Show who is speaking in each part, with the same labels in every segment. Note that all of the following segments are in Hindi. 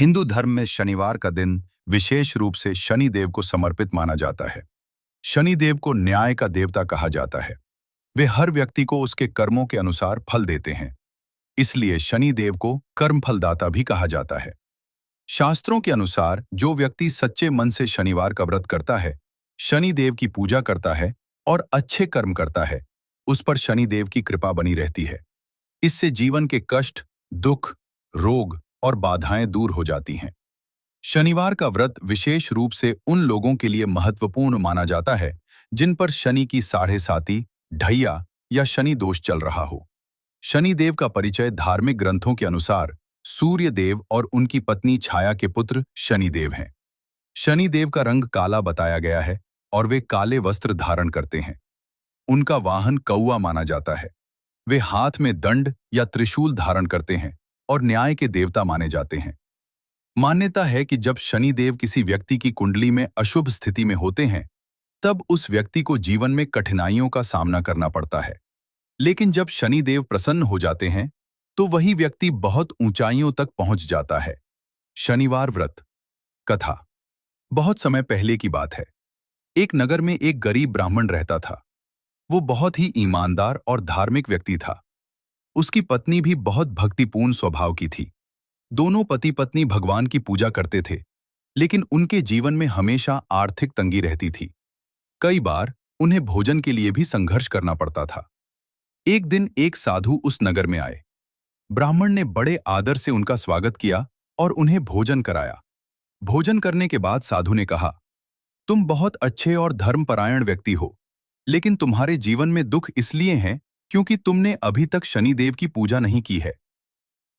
Speaker 1: हिंदू धर्म में शनिवार का दिन विशेष रूप से शनिदेव को समर्पित माना जाता है। शनिदेव को न्याय का देवता कहा जाता है। वे हर व्यक्ति को उसके कर्मों के अनुसार फल देते हैं। इसलिए शनिदेव को कर्मफलदाता भी कहा जाता है। शास्त्रों के अनुसार जो व्यक्ति सच्चे मन से शनिवार का व्रत करता है, शनिदेव की पूजा करता है और अच्छे कर्म करता है, उस पर शनिदेव की कृपा बनी रहती है। इससे जीवन के कष्ट, दुख, रोग और बाधाएं दूर हो जाती हैं। शनिवार का व्रत विशेष रूप से उन लोगों के लिए महत्वपूर्ण माना जाता है जिन पर शनि की साढ़े साती, ढैया या शनि दोष चल रहा हो। शनिदेव का परिचय धार्मिक ग्रंथों के अनुसार सूर्य देव और उनकी पत्नी छाया के पुत्र शनिदेव हैं। शनिदेव का रंग काला बताया गया है और वे काले वस्त्र धारण करते हैं। उनका वाहन कौवा माना जाता है। वे हाथ में दंड या त्रिशूल धारण करते हैं और न्याय के देवता माने जाते हैं। मान्यता है कि जब शनिदेव किसी व्यक्ति की कुंडली में अशुभ स्थिति में होते हैं, तब उस व्यक्ति को जीवन में कठिनाइयों का सामना करना पड़ता है। लेकिन जब शनिदेव प्रसन्न हो जाते हैं, तो वही व्यक्ति बहुत ऊंचाइयों तक पहुंच जाता है। शनिवार व्रत कथा। बहुत समय पहले की बात है। एक नगर में एक गरीब ब्राह्मण रहता था। वो बहुत ही ईमानदार और धार्मिक व्यक्ति था। उसकी पत्नी भी बहुत भक्तिपूर्ण स्वभाव की थी। दोनों पति पत्नी भगवान की पूजा करते थे, लेकिन उनके जीवन में हमेशा आर्थिक तंगी रहती थी। कई बार उन्हें भोजन के लिए भी संघर्ष करना पड़ता था। एक दिन एक साधु उस नगर में आए। ब्राह्मण ने बड़े आदर से उनका स्वागत किया और उन्हें भोजन कराया। भोजन करने के बाद साधु ने कहा, तुम बहुत अच्छे और धर्मपरायण व्यक्ति हो, लेकिन तुम्हारे जीवन में दुख इसलिए है क्योंकि तुमने अभी तक शनिदेव की पूजा नहीं की है।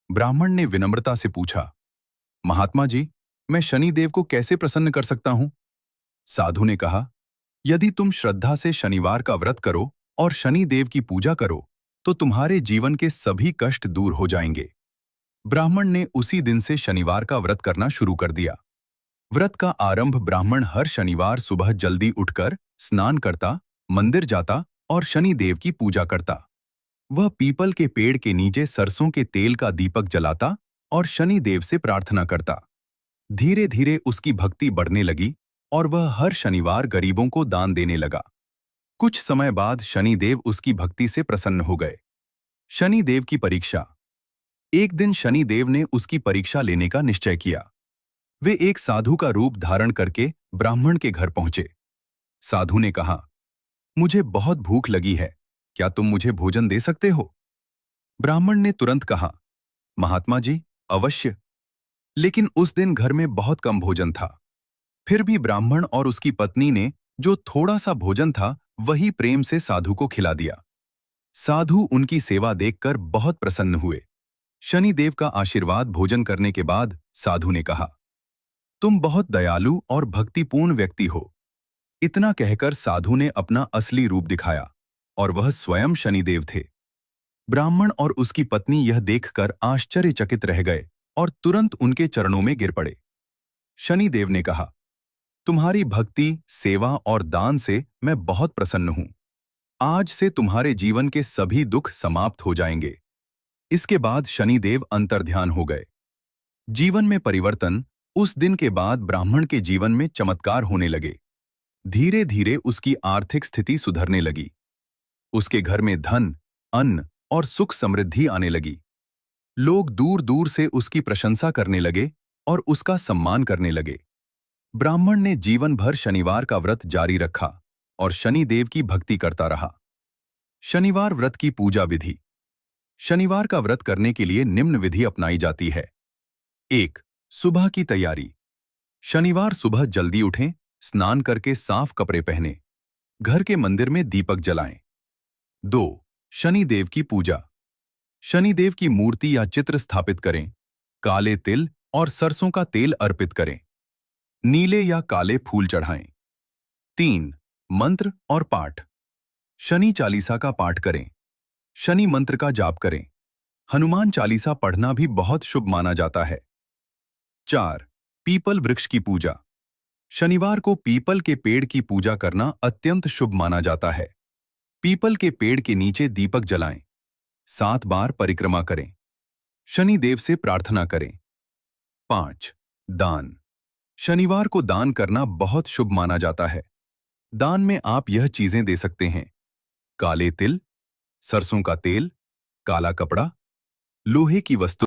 Speaker 1: ब्राह्मण ने विनम्रता से पूछा, महात्मा जी, मैं शनिदेव को कैसे प्रसन्न कर सकता हूं? साधु ने कहा, यदि तुम श्रद्धा से शनिवार का व्रत करो और शनिदेव की पूजा करो, तो तुम्हारे जीवन के सभी कष्ट दूर हो जाएंगे। ब्राह्मण ने उसी दिन से शनिवार का व्रत करना शुरू कर दिया। व्रत का आरंभ ब्राह्मण हर शनिवार सुबह जल्दी उठकर स्नान करता, मंदिर जाता और शनिदेव की पूजा करता। वह पीपल के पेड़ के नीचे सरसों के तेल का दीपक जलाता और शनिदेव से प्रार्थना करता। धीरे धीरे उसकी भक्ति बढ़ने लगी और वह हर शनिवार गरीबों को दान देने लगा। कुछ समय बाद शनिदेव उसकी भक्ति से प्रसन्न हो गए। शनिदेव की परीक्षा। एक दिन शनिदेव ने उसकी परीक्षा लेने का निश्चय किया। वे एक साधु का रूप धारण करके ब्राह्मण के घर पहुंचे। साधु ने कहा, मुझे बहुत भूख लगी है, क्या तुम मुझे भोजन दे सकते हो? ब्राह्मण ने तुरंत कहा, महात्मा जी, अवश्य। लेकिन उस दिन घर में बहुत कम भोजन था। फिर भी ब्राह्मण और उसकी पत्नी ने जो थोड़ा सा भोजन था, वही प्रेम से साधु को खिला दिया। साधु उनकी सेवा देखकर बहुत प्रसन्न हुए। शनिदेव का आशीर्वाद भोजन करने के बाद साधु ने कहा, तुम बहुत दयालु और भक्तिपूर्ण व्यक्ति हो। इतना कहकर साधु ने अपना असली रूप दिखाया और वह स्वयं शनिदेव थे। ब्राह्मण और उसकी पत्नी यह देखकर आश्चर्यचकित रह गए और तुरंत उनके चरणों में गिर पड़े। शनिदेव ने कहा, तुम्हारी भक्ति, सेवा और दान से मैं बहुत प्रसन्न हूं। आज से तुम्हारे जीवन के सभी दुख समाप्त हो जाएंगे। इसके बाद शनिदेव अंतर्ध्यान हो गए। जीवन में परिवर्तन। उस दिन के बाद ब्राह्मण के जीवन में चमत्कार होने लगे। धीरे धीरे उसकी आर्थिक स्थिति सुधरने लगी। उसके घर में धन, अन्न और सुख समृद्धि आने लगी। लोग दूर दूर से उसकी प्रशंसा करने लगे और उसका सम्मान करने लगे। ब्राह्मण ने जीवन भर शनिवार का व्रत जारी रखा और शनिदेव की भक्ति करता रहा। शनिवार व्रत की पूजा विधि। शनिवार का व्रत करने के लिए निम्न विधि अपनाई जाती है। 1. सुबह की तैयारी। शनिवार सुबह जल्दी उठें, स्नान करके साफ कपड़े पहनें। घर के मंदिर में दीपक जलाएं। 2. शनिदेव की पूजा। शनिदेव की मूर्ति या चित्र स्थापित करें। काले तिल और सरसों का तेल अर्पित करें। नीले या काले फूल चढ़ाएं। 3. मंत्र और पाठ। शनि चालीसा का पाठ करें। शनि मंत्र का जाप करें। हनुमान चालीसा पढ़ना भी बहुत शुभ माना जाता है। 4. पीपल वृक्ष की पूजा। शनिवार को पीपल के पेड़ की पूजा करना अत्यंत शुभ माना जाता है। पीपल के पेड़ के नीचे दीपक जलाएं। 7 बार परिक्रमा करें। शनिदेव से प्रार्थना करें। 5. दान। शनिवार को दान करना बहुत शुभ माना जाता है। दान में आप यह चीजें दे सकते हैं: काले तिल, सरसों का तेल, काला कपड़ा, लोहे की वस्तु।